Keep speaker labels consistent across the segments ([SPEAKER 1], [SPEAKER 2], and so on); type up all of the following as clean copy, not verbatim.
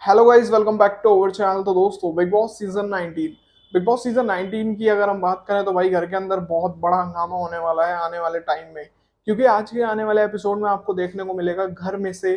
[SPEAKER 1] Hello guys, welcome back to our channel. तो दोस्तों, big boss season 19 की अगर हम बात करें तो भाई घर के अंदर बहुत बड़ा हंगामा होने वाला है आने वाले टाइम में। क्योंकि आज के आने वाले एपिसोड में आपको देखने को मिलेगा घर में से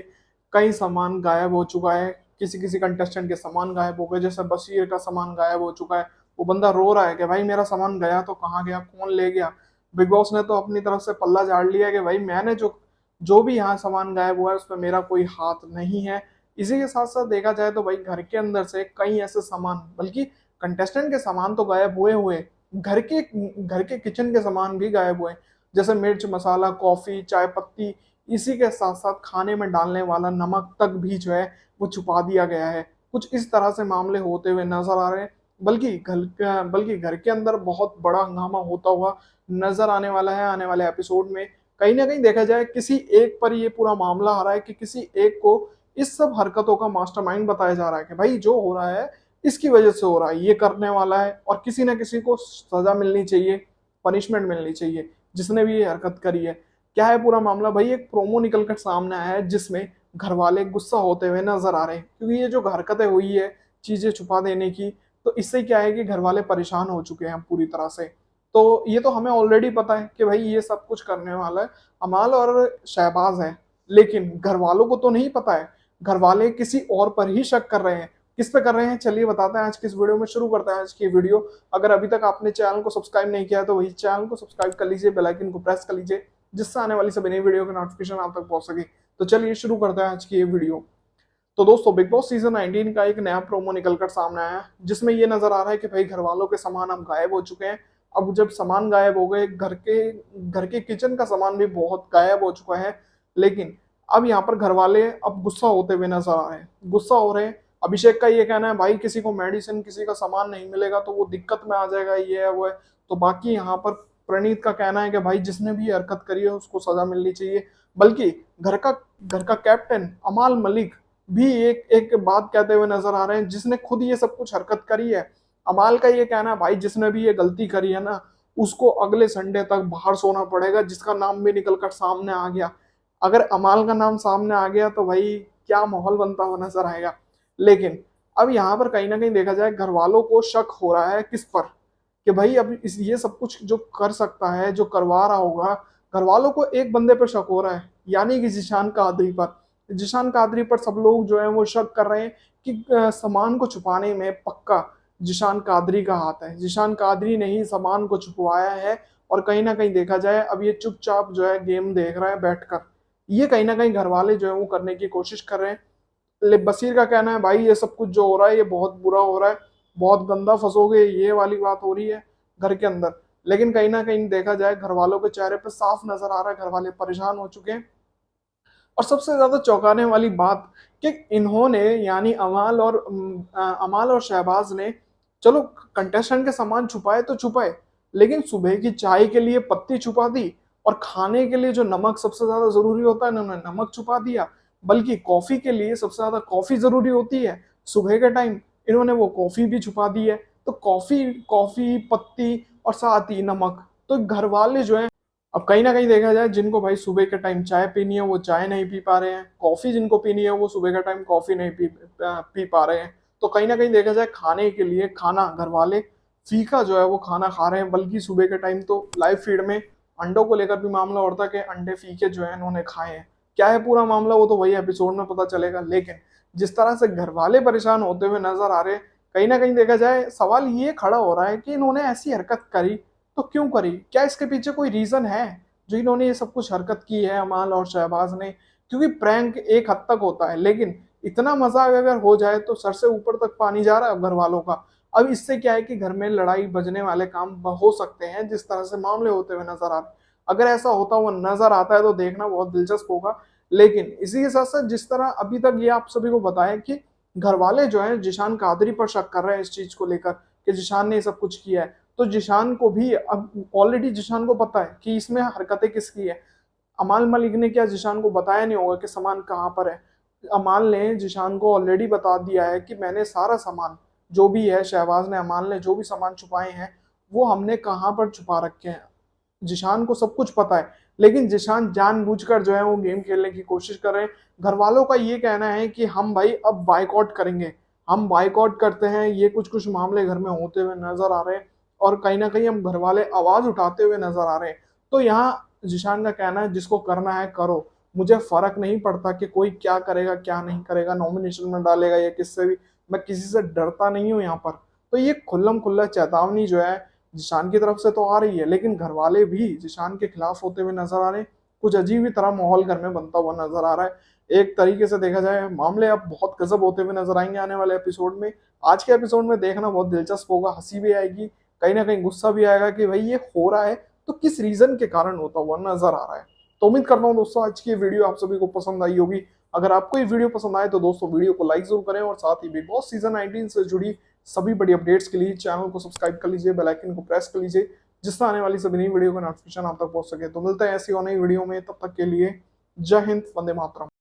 [SPEAKER 1] कई सामान गायब हो चुका है। किसी किसी कंटेस्टेंट के सामान गायब हो गए, जैसे बशीर का सामान गायब हो चुका है। वो बंदा रो रहा है कि भाई मेरा सामान गया तो कहाँ गया, कौन ले गया। बिग बॉस ने तो अपनी तरफ से पल्ला झाड़ लिया कि भाई मैंने जो जो भी यहाँ सामान गायब हुआ है उसमें मेरा कोई हाथ नहीं है। इसी के साथ साथ देखा जाए तो भाई घर के अंदर से कई ऐसे सामान, बल्कि कंटेस्टेंट के सामान तो गायब हुए हुए, घर के किचन के सामान भी गायब हुए। जैसे मिर्च मसाला, कॉफी, चाय पत्ती, इसी के साथ साथ खाने में डालने वाला नमक तक भी जो है वो छुपा दिया गया है। कुछ इस तरह से मामले होते हुए नजर आ रहे हैं। बल्कि घर के अंदर बहुत बड़ा हंगामा होता हुआ नजर आने वाला है आने वाले एपिसोड में। कहीं ना कहीं देखा जाए किसी एक पर ये पूरा मामला आ रहा है कि किसी एक को इस सब हरकतों का मास्टरमाइंड बताया जा रहा है कि भाई जो हो रहा है इसकी वजह से हो रहा है, ये करने वाला है और किसी ना किसी को सजा मिलनी चाहिए, पनिशमेंट मिलनी चाहिए जिसने भी ये हरकत करी है। क्या है पूरा मामला भाई, एक प्रोमो निकल कर सामने आया है जिसमें घर वाले गुस्सा होते हुए नजर आ रहे हैं क्योंकि ये जो हरकतें हुई है चीजें छुपा देने की, तो इससे क्या है कि घर वाले परेशान हो चुके हैं पूरी तरह से। तो ये तो हमें ऑलरेडी पता है कि भाई ये सब कुछ करने वाला है अमाल और शहबाज है, लेकिन घर वालों को तो नहीं पता है। घर वाले किसी और पर ही शक कर रहे हैं। किस पे कर रहे हैं चलिए बताते हैं आज की इस वीडियो में। शुरू करते हैं आज की वीडियो। अगर अभी तक आपने चैनल को सब्सक्राइब नहीं किया है तो वही चैनल को सब्सक्राइब कर लीजिए, बेल आइकन को प्रेस कर लीजिए, जिससे आने वाली सभी नई वीडियो की नोटिफिकेशन आप तक पहुंच सके। तो चलिए शुरू करते हैं आज की ये वीडियो। तो दोस्तों, बिग बॉस सीजन 19 का एक नया प्रोमो निकलकर सामने आया जिसमें ये नजर आ रहा है कि भाई घर वालों के सामान अब गायब हो चुके हैं। अब जब सामान गायब हो गए, घर के किचन का सामान भी बहुत गायब हो चुका है। लेकिन अब यहाँ पर घर वाले अब गुस्सा होते हुए नजर आ रहे हैं, गुस्सा हो रहे हैं। अभिषेक का ये कहना है भाई किसी को मेडिसिन, किसी का सामान नहीं मिलेगा तो वो दिक्कत में आ जाएगा, ये है वो है। तो बाकी यहाँ पर प्रणीत का कहना है कि भाई जिसने भी हरकत करी है उसको सजा मिलनी चाहिए। बल्कि घर का घर का कैप्टन अमाल मलिक भी एक एक बात कहते हुए नजर आ रहे हैं, जिसने खुद ये सब कुछ हरकत करी है। अमाल का ये कहना है भाई जिसने भी ये गलती करी है ना उसको अगले संडे तक बाहर सोना पड़ेगा, जिसका नाम भी निकल कर सामने आ गया। अगर अमाल का नाम सामने आ गया तो भाई क्या माहौल बनता हुआ नजर आएगा। लेकिन अब यहाँ पर कहीं ना कहीं देखा जाए घर वालों को शक हो रहा है किस पर, कि भाई अब ये सब कुछ जो कर सकता है, जो करवा रहा होगा, घर वालों को एक बंदे पर शक हो रहा है, यानी कि जिशान कादरी पर। जिशान कादरी पर सब लोग जो है वो शक कर रहे हैं कि सामान को छुपाने में पक्का जिशान कादरी का हाथ है। जिशान कादरी ने ही सामान को छुपवाया है। और कहीं ना कहीं देखा जाए अब ये चुपचाप जो है गेम देख रहा है बैठकर। ये कहीं ना कहीं घर वाले जो है वो करने की कोशिश कर रहे हैं। बशीर का कहना है भाई ये सब कुछ जो हो रहा है ये बहुत बुरा हो रहा है, बहुत गंदा फंसोगे, ये वाली बात हो रही है घर के अंदर। लेकिन कहीं ना कहीं देखा जाए घर वालों के चेहरे पे साफ नजर आ रहा है घर वाले परेशान हो चुके हैं। और सबसे ज्यादा चौंकाने वाली बात कि इन्होंने, यानी अमाल और शहबाज ने, चलो कंटेस्टेंट के सामान छुपाए तो छुपाए, लेकिन सुबह की चाय के लिए पत्ती छुपा दी, और खाने के लिए जो नमक सबसे ज्यादा जरूरी होता है इन्होंने नमक छुपा दिया। बल्कि कॉफी के लिए सबसे ज्यादा कॉफी जरूरी होती है सुबह के टाइम, इन्होंने वो कॉफी भी छुपा दी है। तो कॉफी कॉफी पत्ती और साथ ही नमक, तो घर वाले जो है, अब कहीं ना कहीं देखा जाए जिनको भाई सुबह के टाइम चाय पीनी है वो चाय नहीं पी पा रहे हैं, कॉफी जिनको पीनी है वो सुबह के टाइम कॉफी नहीं पी पा रहे हैं। तो कहीं ना कहीं देखा जाए खाने के लिए खाना घर वाले फीका जो है वो खाना खा रहे हैं। बल्कि सुबह के टाइम तो लाइव फीड में अंडों को लेकर भी मामला उठता है कि अंडे फीके जो है इन्होंने खाए हैं। क्या है पूरा मामला वो तो वही एपिसोड में पता चलेगा। लेकिन जिस तरह से घर वाले परेशान होते हुए नजर आ रहे हैं, कहीं ना कहीं देखा जाए सवाल ये खड़ा हो रहा है कि इन्होंने ऐसी हरकत करी तो क्यों करी, क्या इसके पीछे कोई रीजन है जो इन्होंने ये सब कुछ हरकत की है अमाल और शहबाज ने। क्योंकि प्रैंक एक हद तक होता है, लेकिन इतना मजाक अगर हो जाए तो सर से ऊपर तक पानी जा रहा है घर वालों का। अब इससे क्या है कि घर में लड़ाई बजने वाले काम हो सकते हैं जिस तरह से मामले होते हुए नजर आ रहे हैं। अगर ऐसा होता हुआ नजर आता है तो देखना बहुत दिलचस्प होगा। लेकिन इसी के साथ साथ जिस तरह अभी तक ये आप सभी को बताया कि घर वाले जो है जिशान कादरी पर शक कर रहे हैं इस चीज को लेकर कि जिशान ने ये सब कुछ किया है, तो जिशान को भी अब ऑलरेडी जिशान को पता है कि इसमें हरकतें किसकी है। अमाल मलिक ने क्या जिशान को बताया नहीं होगा कि सामान कहाँ पर है। अमाल ने जिशान को ऑलरेडी बता दिया है कि मैंने सारा सामान जो भी है, शहबाज ने अमाल ने जो भी सामान छुपाए हैं वो हमने कहाँ पर छुपा रखे हैं। जिशान को सब कुछ पता है। लेकिन जिशान जानबूझकर जो है वो गेम खेलने की कोशिश कर रहे हैं। घर वालों का ये कहना है कि हम भाई अब बाइकआउट करेंगे, हम बाइकआउट करते हैं। ये कुछ कुछ मामले घर में होते हुए नजर आ रहे हैं और कहीं ना कहीं हम घर वाले आवाज उठाते हुए नजर आ रहे हैं। तो यहाँ जिशान का कहना है जिसको करना है करो, मुझे फर्क नहीं पड़ता कि कोई क्या करेगा क्या नहीं करेगा, नॉमिनेशन में डालेगा या किससे भी, मैं किसी से डरता नहीं हूँ यहाँ पर। तो ये खुल्लम खुल्ला चेतावनी जो है जिशान की तरफ से तो आ रही है, लेकिन घर वाले भी जिशान के खिलाफ होते हुए नजर आ रहे हैं। कुछ अजीब ही तरह माहौल घर में बनता हुआ नजर आ रहा है। एक तरीके से देखा जाए मामले अब बहुत गजब होते हुए नजर आएंगे आने वाले एपिसोड में। आज के एपिसोड में देखना बहुत दिलचस्प होगा, हंसी भी आएगी, कहीं ना कहीं गुस्सा भी आएगा कि भाई ये हो रहा है तो किस रीजन के कारण होता हुआ नजर आ रहा है। तो उम्मीद करता हूँ दोस्तों आज की ये वीडियो आप सभी को पसंद आई होगी। अगर आपको ये वीडियो पसंद आए तो दोस्तों वीडियो को लाइक जरूर करें और साथ ही बिग बॉस सीजन 19 से जुड़ी सभी बड़ी अपडेट्स के लिए चैनल को सब्सक्राइब कर लीजिए, बेल आइकन को प्रेस कर लीजिए, जिससे आने वाली सभी नई वीडियो का नोटिफिकेशन आप तक पहुंच सके। तो मिलते हैं ऐसी और नई वीडियो में, तब तक के लिए जय हिंद, वंदे मातरम।